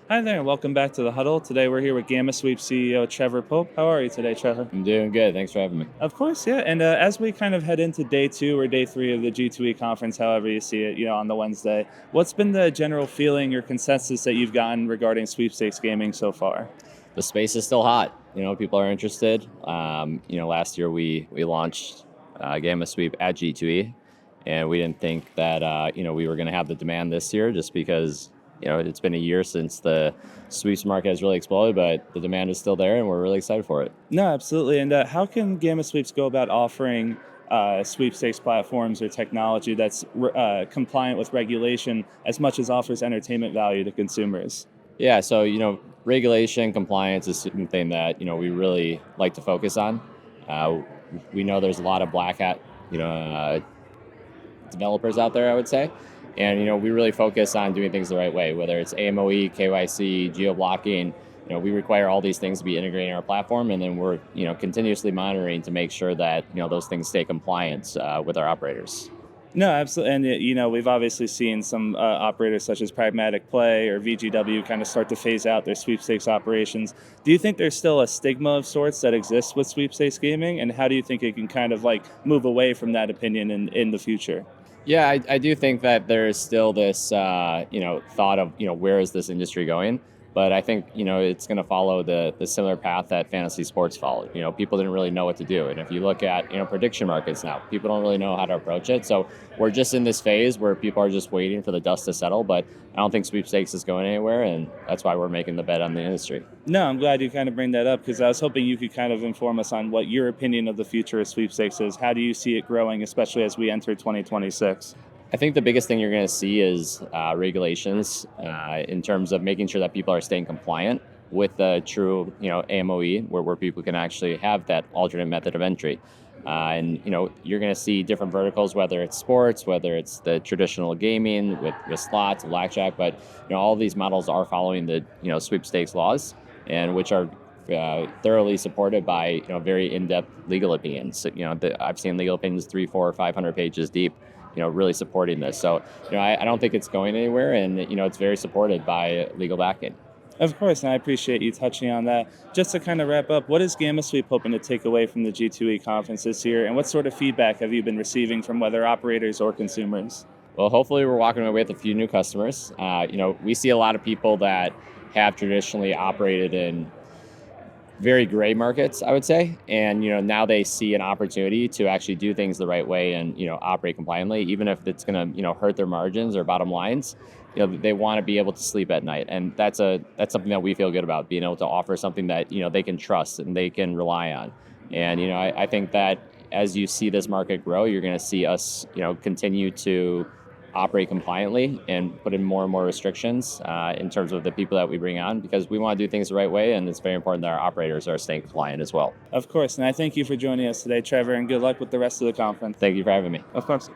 Hi there, and welcome back to the Huddle. Today we're here with GammaSweep CEO Trevor Pope. How are you today, Trevor? I'm doing good. Thanks for having me. Of course, yeah. And as we kind of head into day two or day three of the G2E conference, however you see it, on the Wednesday, what's been the general feeling or consensus that you've gotten regarding sweepstakes gaming so far? The space is still hot. People are interested. Last year we launched GammaSweep at G2E, and we didn't think that we were going to have the demand this year, just because it's been a year since the sweeps market has really exploded, but the demand is still there, and we're really excited for it. No, absolutely. And how can GammaSweeps go about offering sweepstakes platforms or technology that's compliant with regulation as much as offers entertainment value to consumers? Yeah, so regulation compliance is something that we really like to focus on. Uh, we know there's a lot of black hat developers out there, I would say. And we really focus on doing things the right way, whether it's AMOE, KYC, geo blocking. We require all these things to be integrated in our platform, and then we're continuously monitoring to make sure that those things stay compliant with our operators. No, absolutely. And, we've obviously seen some operators such as Pragmatic Play or VGW kind of start to phase out their sweepstakes operations. Do you think there's still a stigma of sorts that exists with sweepstakes gaming? And how do you think it can kind of like move away from that opinion in the future? Yeah, I do think that there's still this, thought of, where is this industry going? But I think, it's going to follow the similar path that fantasy sports followed. People didn't really know what to do. And if you look at, prediction markets now, people don't really know how to approach it. So we're just in this phase where people are just waiting for the dust to settle. But I don't think sweepstakes is going anywhere. And that's why we're making the bet on the industry. No, I'm glad you kind of bring that up because I was hoping you could kind of inform us on what your opinion of the future of sweepstakes is. How do you see it growing, especially as we enter 2026? I think the biggest thing you're going to see is regulations in terms of making sure that people are staying compliant with the true, AMOE, where people can actually have that alternate method of entry. And you're going to see different verticals, whether it's sports, whether it's the traditional gaming with slots, blackjack. But all of these models are following the sweepstakes laws, and which are thoroughly supported by very in-depth legal opinions. So, I've seen legal opinions 3, 4, 500 pages deep. Really supporting this. So, I don't think it's going anywhere, and it's very supported by legal backing. Of course, and I appreciate you touching on that. Just to kind of wrap up, what is GammaSweep hoping to take away from the G2E conference this year, and what sort of feedback have you been receiving from whether operators or consumers? Well, hopefully, we're walking away with a few new customers. We see a lot of people that have traditionally operated in very gray markets, I would say. And, now they see an opportunity to actually do things the right way and, operate compliantly, even if it's going to, hurt their margins or bottom lines. They want to be able to sleep at night. And that's something that we feel good about, being able to offer something that, they can trust and they can rely on. And, I think that as you see this market grow, you're going to see us, continue to operate compliantly and put in more and more restrictions in terms of the people that we bring on, because we want to do things the right way, and it's very important that our operators are staying compliant as well. Of course, and I thank you for joining us today, Trevor, and good luck with the rest of the conference. Thank you for having me. Of course.